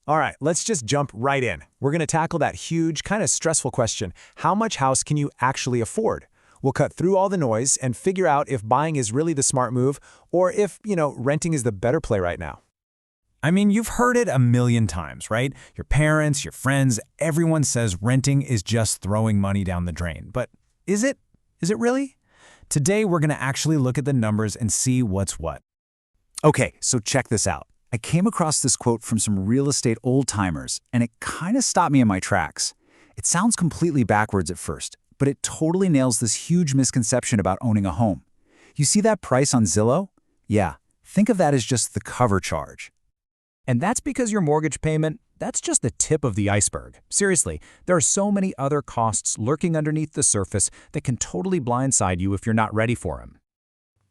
All right, let's just jump right in. We're going to tackle that huge, kind of stressful question: how much house can you actually afford? We'll cut through all the noise and figure out if buying is really the smart move or if, renting is the better play right now. I mean, you've heard it a million times, right? Your parents, your friends, everyone says renting is just throwing money down the drain. But is it? Is it really? Today, we're going to actually look at the numbers and see what's what. Okay, so check this out. I came across this quote from some real estate old-timers, and it kind of stopped me in my tracks. It sounds completely backwards at first, but it totally nails this huge misconception about owning a home. You see that price on Zillow? Yeah, think of that as just the cover charge. And that's because your mortgage payment, that's just the tip of the iceberg. Seriously, there are so many other costs lurking underneath the surface that can totally blindside you if you're not ready for them.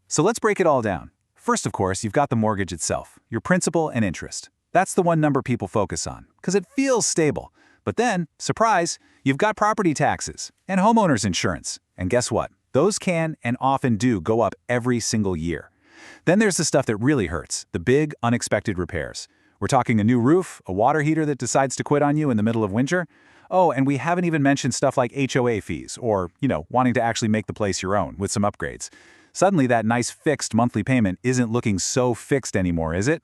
So let's break it all down. First, of course, you've got the mortgage itself, your principal and interest. That's the one number people focus on, because it feels stable. But then, surprise, you've got property taxes and homeowners insurance. And guess what? Those can and often do go up every single year. Then there's the stuff that really hurts, the big, unexpected repairs. We're talking a new roof, a water heater that decides to quit on you in the middle of winter. Oh, and we haven't even mentioned stuff like HOA fees or, wanting to actually make the place your own with some upgrades. Suddenly, that nice fixed monthly payment isn't looking so fixed anymore, is it?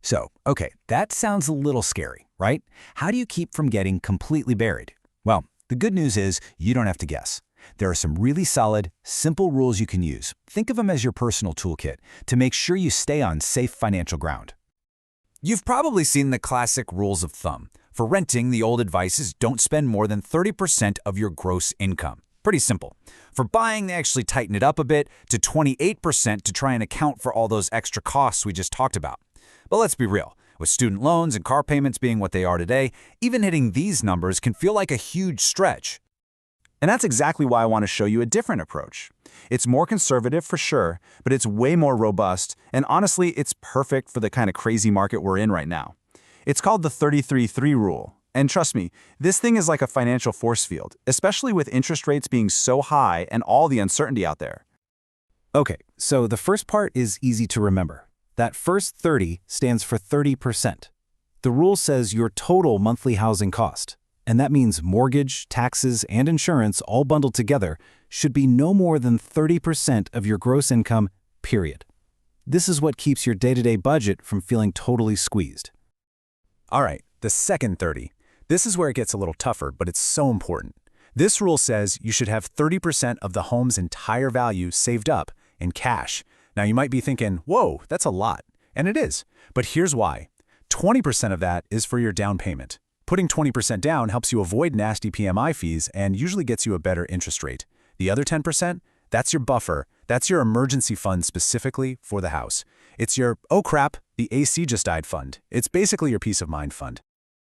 So, okay, that sounds a little scary, right? How do you keep from getting completely buried? Well, the good news is you don't have to guess. There are some really solid, simple rules you can use. Think of them as your personal toolkit to make sure you stay on safe financial ground. You've probably seen the classic rules of thumb. For renting, the old advice is don't spend more than 30% of your gross income. Pretty simple. For buying, they actually tighten it up a bit to 28% to try and account for all those extra costs we just talked about. But let's be real. With student loans and car payments being what they are today, even hitting these numbers can feel like a huge stretch. And that's exactly why I want to show you a different approach. It's more conservative for sure, but it's way more robust, and honestly, it's perfect for the kind of crazy market we're in right now. It's called the 33-3 rule. And trust me, this thing is like a financial force field, especially with interest rates being so high and all the uncertainty out there. Okay, so the first part is easy to remember. That first 30 stands for 30%. The rule says your total monthly housing cost, and that means mortgage, taxes, and insurance all bundled together, should be no more than 30% of your gross income, period. This is what keeps your day-to-day budget from feeling totally squeezed. All right, the second 30. This is where it gets a little tougher, but it's so important. This rule says you should have 30% of the home's entire value saved up in cash. Now you might be thinking, whoa, that's a lot. And it is. But here's why. 20% of that is for your down payment. Putting 20% down helps you avoid nasty PMI fees and usually gets you a better interest rate. The other 10%, that's your buffer. That's your emergency fund specifically for the house. It's your, oh crap, the AC just died fund. It's basically your peace of mind fund.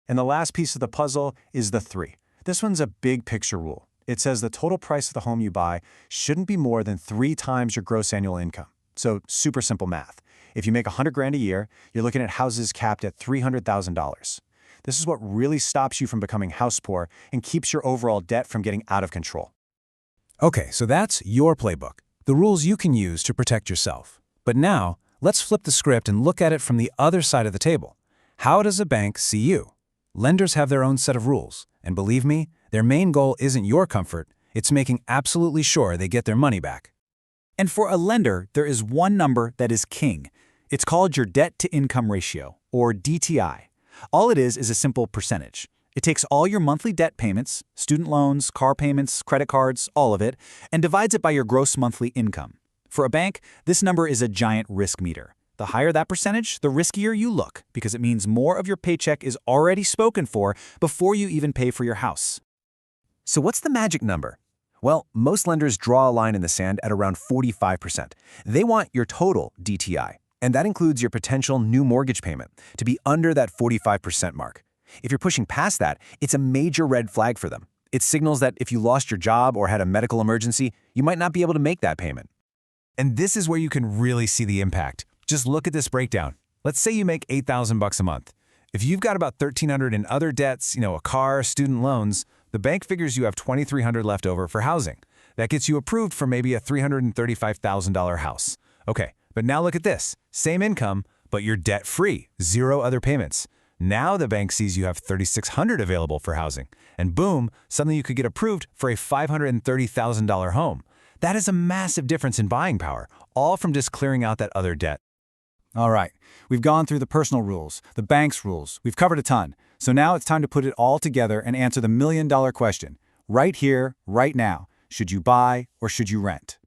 And the last piece of the puzzle is the 3. This one's a big picture rule. It says the total price of the home you buy shouldn't be more than 3 times your gross annual income. So super simple math. If you make $100,000 a year, you're looking at houses capped at $300,000. This is what really stops you from becoming house poor and keeps your overall debt from getting out of control. Okay, so that's your playbook, the rules you can use to protect yourself. But now, let's flip the script and look at it from the other side of the table. How does a bank see you? Lenders have their own set of rules, and believe me, their main goal isn't your comfort, it's making absolutely sure they get their money back. And for a lender, there is one number that is king. It's called your debt-to-income ratio, or DTI. All it is a simple percentage. It takes all your monthly debt payments, student loans, car payments, credit cards, all of it, and divides it by your gross monthly income. For a bank, this number is a giant risk meter. The higher that percentage, the riskier you look, because it means more of your paycheck is already spoken for before you even pay for your house. So what's the magic number? Well, most lenders draw a line in the sand at around 45%. They want your total DTI, and that includes your potential new mortgage payment, to be under that 45% mark. If you're pushing past that, it's a major red flag for them. It signals that if you lost your job or had a medical emergency, you might not be able to make that payment. And this is where you can really see the impact. Just look at this breakdown. Let's say you make $8,000 a month. If you've got about $1,300 in other debts, a car, student loans, the bank figures you have $2,300 left over for housing. That gets you approved for maybe a $335,000 house. Okay, but now look at this. Same income, but you're debt-free, 0 other payments. Now the bank sees you have $3,600 available for housing, and boom, suddenly you could get approved for a $530,000 home. That is a massive difference in buying power, all from just clearing out that other debt. All right, we've gone through the personal rules, the bank's rules, we've covered a ton. So now it's time to put it all together and answer the million-dollar question. Right here, right now, should you buy or should you rent?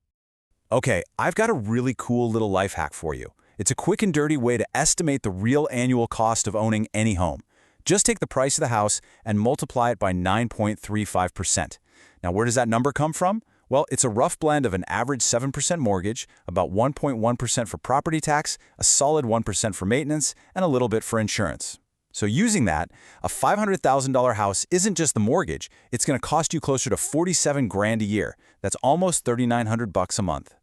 Okay, I've got a really cool little life hack for you. It's a quick and dirty way to estimate the real annual cost of owning any home. Just take the price of the house and multiply it by 9.35%. Now, where does that number come from? Well, it's a rough blend of an average 7% mortgage, about 1.1% for property tax, a solid 1% for maintenance, and a little bit for insurance. So using that, a $500,000 house isn't just the mortgage, it's going to cost you closer to $47,000 a year. That's almost $3,900 a month.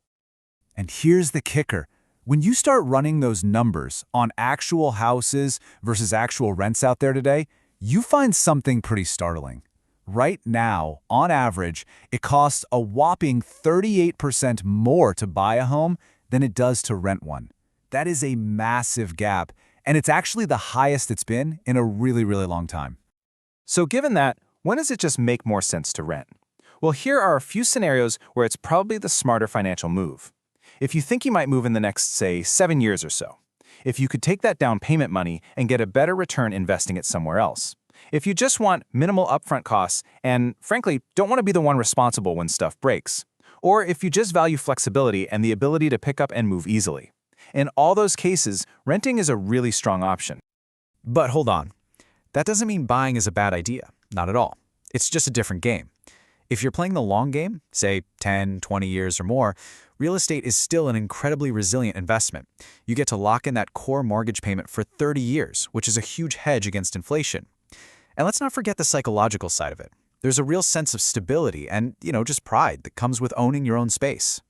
And here's the kicker. When you start running those numbers on actual houses versus actual rents out there today, you find something pretty startling. Right now, on average, it costs a whopping 38% more to buy a home than it does to rent one. That is a massive gap, and it's actually the highest it's been in a really, really long time. So given that, when does it just make more sense to rent? Well, here are a few scenarios where it's probably the smarter financial move. If you think you might move in the next, say, 7 years or so, if you could take that down payment money and get a better return investing it somewhere else, if you just want minimal upfront costs and, frankly, don't want to be the one responsible when stuff breaks, or if you just value flexibility and the ability to pick up and move easily. In all those cases, renting is a really strong option. But hold on. That doesn't mean buying is a bad idea. Not at all. It's just a different game. If you're playing the long game, say 10, 20 years or more, real estate is still an incredibly resilient investment. You get to lock in that core mortgage payment for 30 years, which is a huge hedge against inflation. And let's not forget the psychological side of it. There's a real sense of stability and, just pride that comes with owning your own space.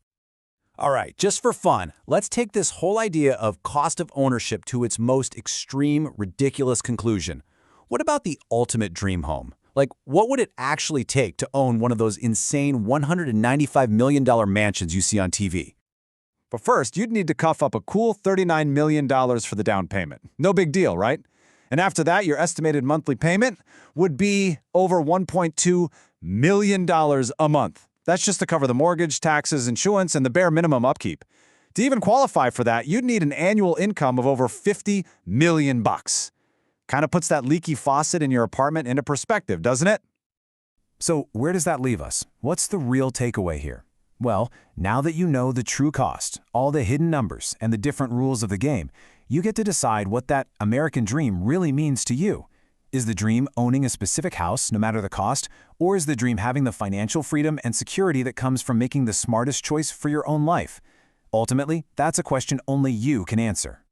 All right, just for fun, let's take this whole idea of cost of ownership to its most extreme, ridiculous conclusion. What about the ultimate dream home? Like, what would it actually take to own one of those insane $195 million mansions you see on TV? But first, you'd need to cough up a cool $39 million for the down payment. No big deal, right? And after that, your estimated monthly payment would be over $1.2 million a month. That's just to cover the mortgage, taxes, insurance, and the bare minimum upkeep. To even qualify for that, you'd need an annual income of over $50 million. Kind of puts that leaky faucet in your apartment into perspective, doesn't it? So where does that leave us? What's the real takeaway here? Well, now that you know the true cost, all the hidden numbers, and the different rules of the game, you get to decide what that American dream really means to you. Is the dream owning a specific house, no matter the cost, or is the dream having the financial freedom and security that comes from making the smartest choice for your own life? Ultimately, that's a question only you can answer.